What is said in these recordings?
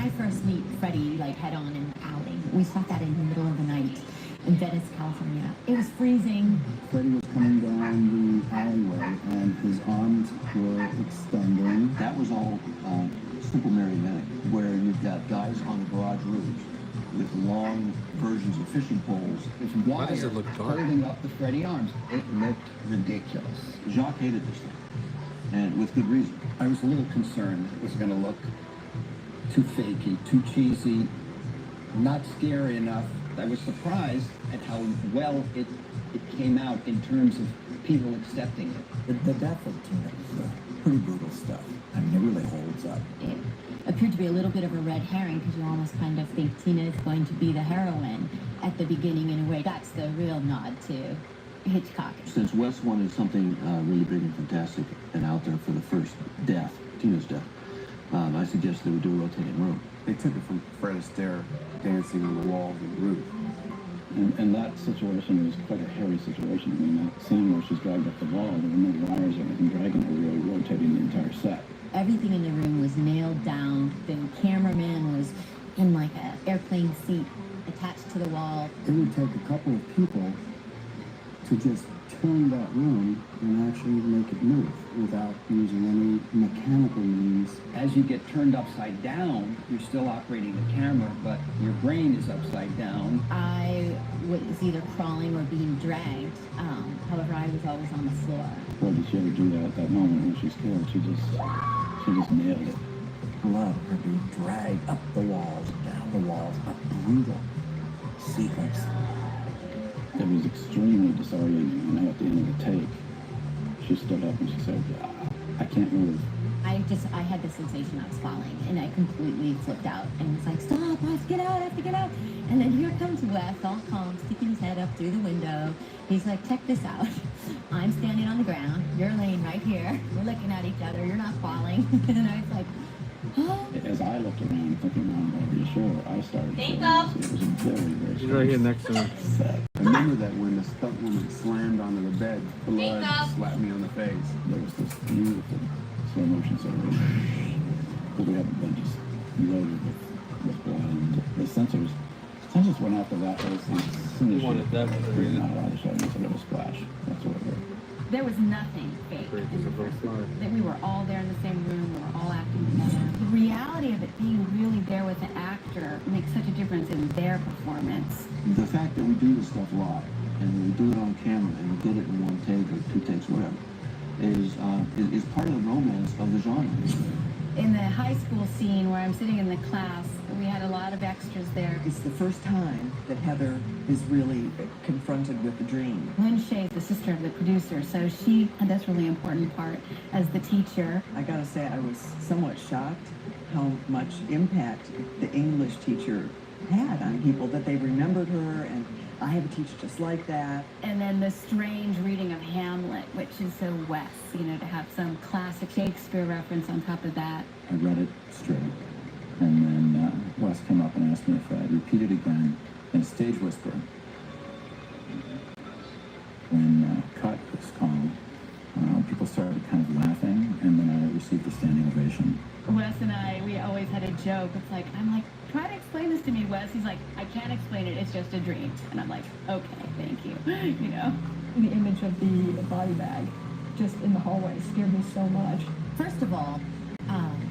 I first meet Freddie, like head on in the alley, we saw that in the middle of the night in Venice, California. It was freezing. Freddie was coming down the alleyway and his arms were extending. That was all simple marionetting, where you've got guys on the garage roofs with long versions of fishing poles. This Why wire does it look dark? holding up the Freddie arms. It looked ridiculous. Jacques hated this thing, and with good reason. I was a little concerned it was going to look too fakey, too cheesy, not scary enough. I was surprised at how well it came out in terms of people accepting it. The death of Tina is pretty brutal stuff. I mean, it really holds up. It appeared to be a little bit of a red herring because you almost kind of think Tina is going to be the heroine at the beginning in a way. That's the real nod to Hitchcock. Since Wes wanted something really big and fantastic and out there for the first death, Tina's death, I suggested we do a rotating room. They took it from Fred Astaire dancing on the walls and the roof. And that situation was quite a hairy situation. I mean, that scene where she's dragged up the wall, there were no wires or anything dragging her, really rotating the entire set. Everything in the room was nailed down. The cameraman was in like an airplane seat attached to the wall. It would take a couple of people to just turn that room and actually make it move without using any mechanical means. As you get turned upside down, you're still operating the camera, but your brain is upside down. I was either crawling or being dragged. However, I was always on the floor. Boy, did she ever do that at that moment when she's scared? She just nailed it. Love her being dragged up the walls, down the walls, a brutal sequence. It was extremely disorienting, and at the end of the take, she stood up and she said, I can't move. I had the sensation I was falling, and I completely flipped out, and was like, stop, I have to get out, I have to get out. And then here comes Wes, all calm, sticking his head up through the window. He's like, check this out. I'm standing on the ground, you're laying right here, we're looking at each other, you're not falling. And I was like, oh. As I looked around thinking, are you sure? I started to Think up. it was a very, very He's right here next to him. set. Remember that when the stunt woman slammed onto the bed, blood slapped me on the face. There was this beautiful slow motion separation. But we haven't been just loaded with blood. And the sensors went after that. As soon as You wanted that to we read were it. not allowed to show them, so there was a splash. That's what it was. There was nothing fake. Great, this is both sides. That we were all there in the same room, we were all acting together. The reality of it being really there with the actor makes such a difference in their performance. The fact that we do this stuff live, and we do it on camera, and we did it in one take or two takes, whatever, is part of the romance of the genre. In the high school scene where I'm sitting in the class, we had a lot of extras there. It's the first time that Heather is really confronted with the dream. Lynn Shea is the sister of the producer, so she had this really important part as the teacher. I gotta say, I was somewhat shocked how much impact the English teacher had on people, that they remembered her, and I have a teacher just like that. And then the strange reading of Hamlet, which is so Wes, to have some classic Shakespeare reference on top of that. I read it straight. And then Wes came up and asked me if I'd repeat it again in a stage whisper. When cut was called, people started kind of laughing, and then I received a standing ovation. Wes and we always had a joke. I'm like, try to explain this to me, Wes. He's like, I can't explain it, it's just a dream. And I'm like, okay, thank you, The image of the body bag just in the hallway scared me so much. First of all,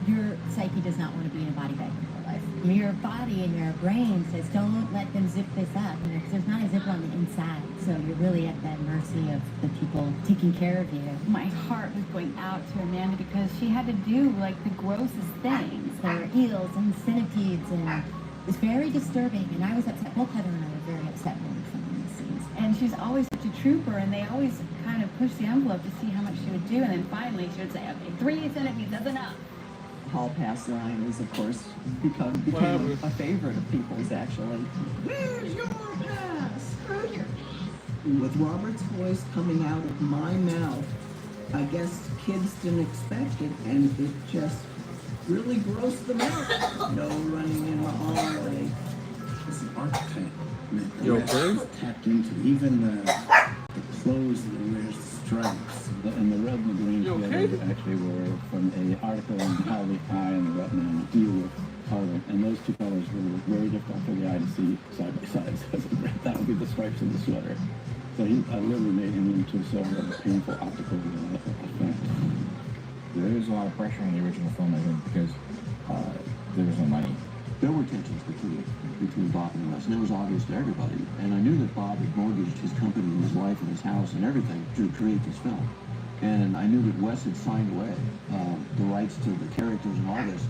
your psyche does not want to be in a body bag your whole life. Your body and your brain says, don't let them zip this up, because there's not a zipper on the inside. So you're really at the mercy of the people taking care of you. My heart was going out to Amanda because she had to do the grossest things. There were eels and centipedes, and it was very disturbing. And I was upset. Both Heather and I were very upset when we filmed these scenes. And she's always such a trooper, and they always kind of push the envelope to see how much she would do. And then finally she would say, okay, 3 centipedes, that's enough. Hall pass line is, of course, became a favorite of people's, actually. Where's your pass? With Robert's voice coming out of my mouth, I guess kids didn't expect it, and it just really grossed them out. No running in the hallway. It's an archetype. You okay? Tapped into even the clothes that he wears, the stripes. And the red and the green You together okay? actually were from an article on how the eye and the retina deal with color. And see side by side. So that would be the stripes of the sweater. So I literally made him into sort of a painful optical effect. There was a lot of pressure on the original film, I think, because there was no money. There were tensions between Bob and Wes, and it was obvious to everybody. And I knew that Bob had mortgaged his company and his life and his house and everything to create this film. And I knew that Wes had signed away the rights to the characters and all this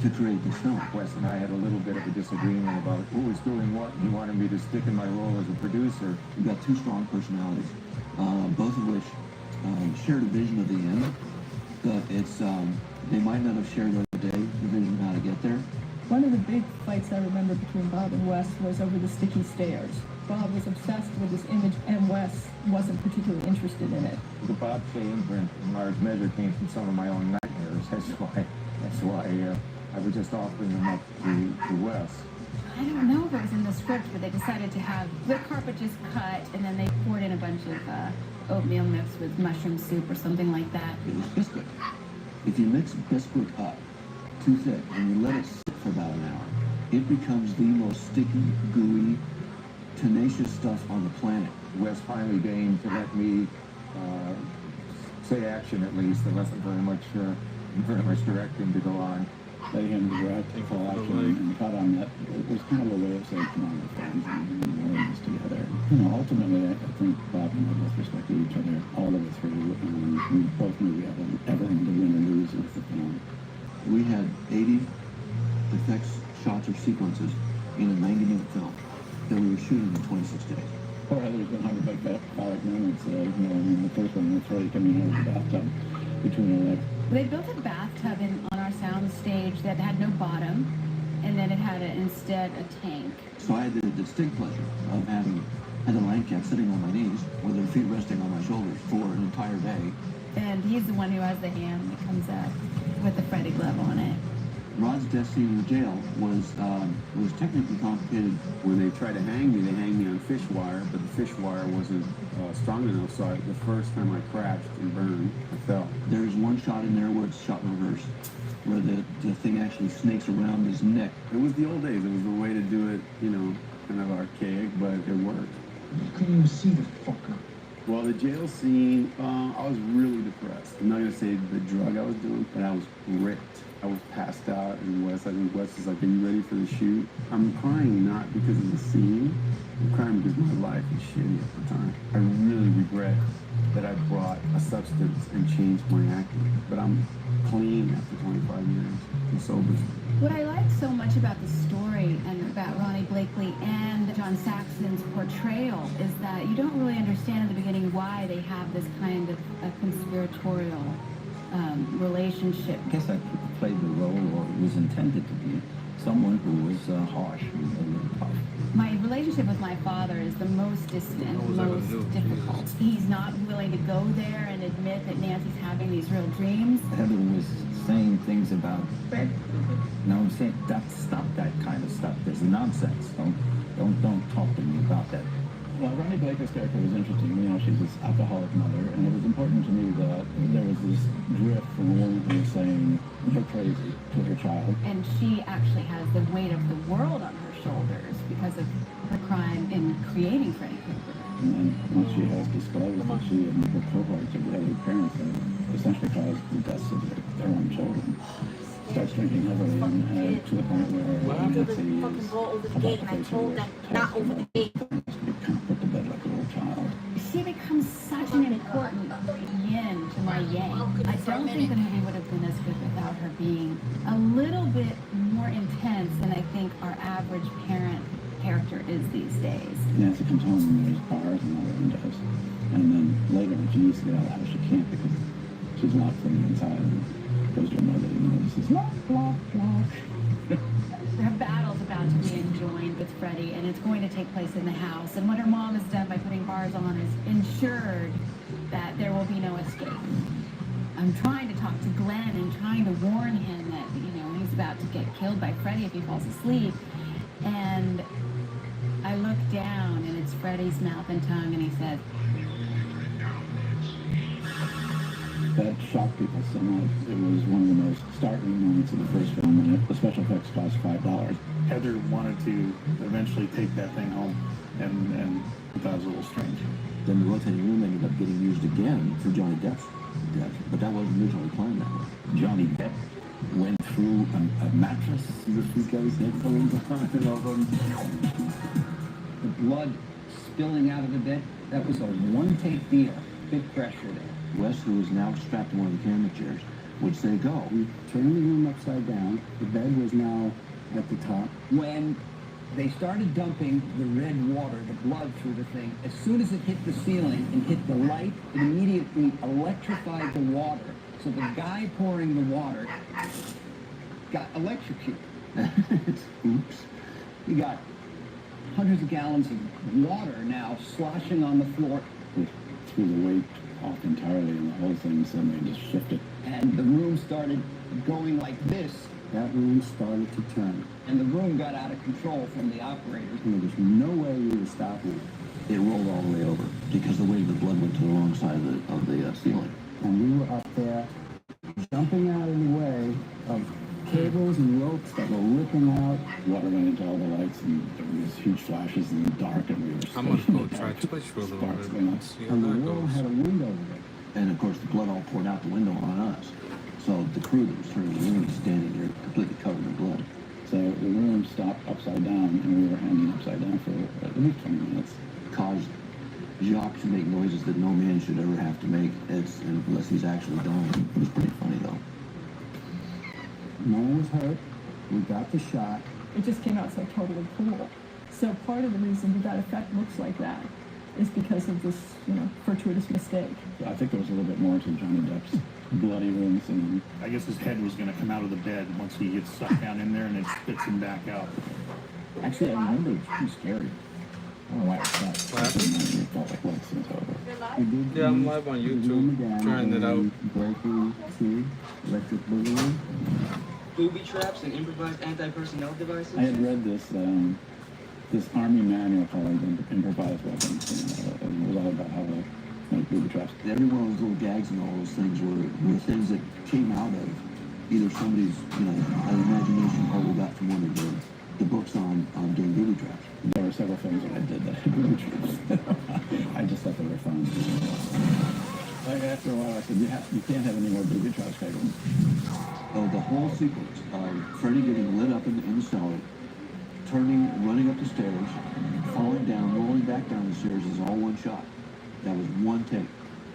to create this film. Wes and I had a little bit of a disagreement about who was doing what. He wanted me to stick in my role as a producer. We've got two strong personalities, both of which shared a vision of the end. But they might not have shared the day the vision of how to get there. One of the big fights I remember between Bob and Wes was over the sticky stairs. Bob was obsessed with this image, and Wes wasn't particularly interested in it. The Bob change in large measure came from some of my own nightmares. That's why I was just offering them up to Wes. I don't know if it was in the script, but they decided to have the carpet just cut, and then they poured in a bunch of oatmeal mixed with mushroom soup or something like that. It was Bisquick. If you mix Bisquick up too thick and you let it sit for about an hour, it becomes the most sticky, gooey, tenacious stuff on the planet. Wes finally deigned to let me say action at least. There wasn't very much directing to go on. Let him direct full action and cut on that. It was kind of a way of saying, come on, we're friends and we're in this together. You know, ultimately, I think Bob and I both respected each other all the way through, and we both knew we had everything to win and lose with the film. We had 80 effects, shots, or sequences in a 90-minute film that we were shooting in 26 days. Or there's been hyperbolic moments, you know, I mean, the first one was Freddie coming out of the bathtub between our legs. They built a bathtub on our sound stage that had no bottom, and then it had instead a tank. So I had the distinct pleasure of having Heather Langcap sitting on my knees with her feet resting on my shoulders for an entire day. And he's the one who has the hand that comes up with the Freddy glove on it. Rod's death scene in the jail was technically complicated. When they tried to hang me, they hanged me on fish wire, but the fish wire wasn't strong enough, so the first time I crashed and burned, I fell. There's one shot in there where it's shot in reverse, where the thing actually snakes around his neck. It was the old days. It was the way to do it, you know, kind of archaic, but it worked. You couldn't even see the fucker. Well, the jail scene, I was really depressed. I'm not going to say the drug I was doing, but I was ripped. I was passed out, and I think Wes is like, are you ready for the shoot? I'm crying not because of the scene. I'm crying because my life is shitty at the time. I really regret that I brought a substance and changed my acting. But I'm clean after 25 years. I'm sober. What I like so much about the story and about Ronnie Blakely and John Saxon's portrayal is that you don't really understand in the beginning why they have this kind of a conspiratorial relationship. I guess I played the role, or was intended to be, someone who was harsh and a little tough. My relationship with my father is the most distant, most difficult. He's not willing to go there and admit that Nancy's having these real dreams. Heather was saying things about, you know, I'm saying, stop that kind of stuff. There's nonsense. Don't talk to me about that. Well, Ronnie Blakely's character was interesting. You know, she's this alcoholic mother, and it was important to me that there was this drift from a woman who was saying, you're crazy, to her child. And she actually has the weight of the world on her shoulders because of her crime in creating Freddy Krueger. And then once she has disclosed that she and her cohorts of the other parents have essentially caused the deaths of their own children, starts drinking heavily and to the point where Nancy is about to face her not over the gate. Kind of put to bed like a little child. She becomes such an important yin to my yang. I don't think the movie would have been as good without her being a little bit more intense than I think our average parent character is these days. Nancy comes home and there's bars and all that windows. And then later when she needs to get out of the house, she can't because she's locked from the inside and goes to her mother and says, lock, lock, lock. Her battle's about to be enjoined with Freddy, and it's going to take place in the house. And what her mom has done by putting bars on is ensured that there will be no escape. I'm trying to talk to Glenn and trying to warn him that, you know, he's about to get killed by Freddy if he falls asleep. And I look down, and it's Freddy's mouth and tongue, and he said, That shocked people so much. It was one of the most startling moments of the first film, and the special effects cost $5. Heather wanted to eventually take that thing home, and that was a little strange. Then the rotating room ended up getting used again for Johnny Depp's death, but that wasn't originally planned that way. Johnny Depp went through a mattress with these guys headphones on and all them. The blood spilling out of the bed, that was a one-take deal. Big pressure there. Wes, who is now strapped to one of the camera chairs, would say go. We turned the room upside down. The bed was now at the top. When they started dumping the red water, the blood through the thing, as soon as it hit the ceiling and hit the light, it immediately electrified the water. So the guy pouring the water got electrocuted. Oops. You got hundreds of gallons of water now sloshing on the floor. It threw the weight off entirely and the whole thing suddenly just shifted. And the room started going like this. That room started to turn. And the room got out of control from the operators. And there was no way we were stopping it. It rolled all the way over because the weight of the blood went to the wrong side of the ceiling. And we were up there jumping out of the way of cables and ropes that were ripping out. Water went into all the lights and there was huge flashes in the dark and we were I'm gonna go try Twitch for a little bit and see how and that the wall goes. had a window there. And of course the blood all poured out the window on us. So the crew that was turning the room was standing there completely covered in blood. So the room stopped upside down and we were hanging upside down for at least 20 minutes. Caused Jacques to make noises that no man should ever have to make, unless he's actually dying. It was pretty funny though. No one was hurt. We got the shot. It just came out so totally cool. So part of the reason that effect looks like that is because of this, fortuitous mistake. I think there was a little bit more to Johnny Depp's bloody wounds and I guess his head was going to come out of the bed once he gets sucked down in there and it spits him back out. actually I remember it was pretty scary. I don't know why it stopped. What happened? It felt like once it was over. Yeah, I'm live on YouTube, trying it out. Breaking two, electric boogaloo. Booby traps and improvised anti-personnel devices? I had read this army manual called Improvised Weapons, and it was all about how to make booby traps. Every one of those little gags and all those things were things that came out of either somebody's, an imagination or we got from one of the books on doing booby traps. There were several things that I did that had booby traps. I just thought they were fun. After a while, I said, you can't have any more booby traps, Craig. Oh, the whole sequence of Freddie getting lit up in the cellar, running up the stairs, falling down, rolling back down the stairs is all one shot. That was one take.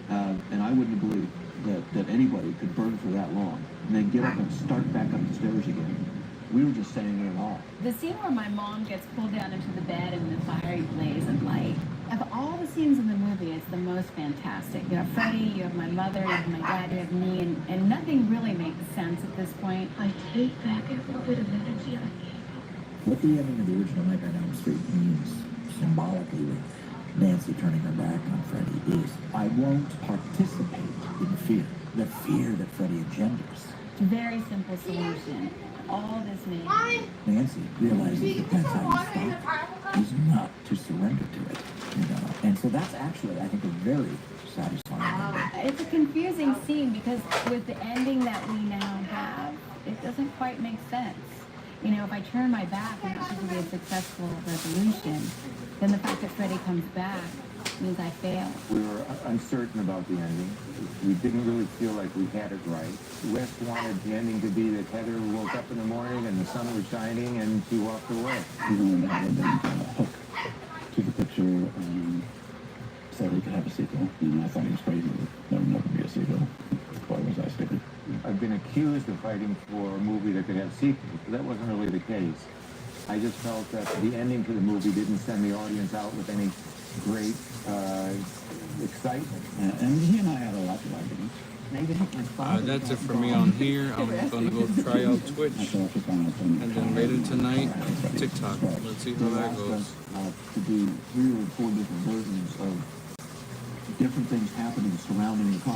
And I wouldn't believe that anybody could burn for that long and then get up and start back up the stairs again. We were just saying it all. The scene where my mom gets pulled down into the bed and the fire blaze and light. Of all the scenes in the movie, it's the most fantastic. You have Freddie, you have my mother, you have my dad, you have me, and nothing really makes sense at this point. I take back every bit of energy I gave up. What the ending of the original Nightmare on Elm Street means symbolically with Nancy turning her back on Freddie is, I won't participate in fear. The fear that Freddie engenders. Very simple solution. All this made. Nancy realizes that that's how you stop is not to surrender to it. And so that's actually, I think, a very satisfying. It's a confusing scene because with the ending that we now have, it doesn't quite make sense. If I turn my back and it's going to be a successful resolution, then the fact that Freddie comes back means I fail. We were uncertain about the ending. We didn't really feel like we had it right. Wes wanted the ending to be that Heather woke up in the morning and the sun was shining and she walked away. Even that would have been a hook to the picture so we could have a sequel. And I thought he was crazy that there would never be a sequel. Boy, was I stupid. I've been accused of fighting for a movie that could have sequels, but that wasn't really the case. I just felt that the ending to the movie didn't send the audience out with any great excitement. And he and I had a lot to like it. That's it for me on here. I'm gonna go try out Twitch, and then later tonight, TikTok. Let's see how that goes. To do 3 or 4 different versions of different things happening surrounding the car.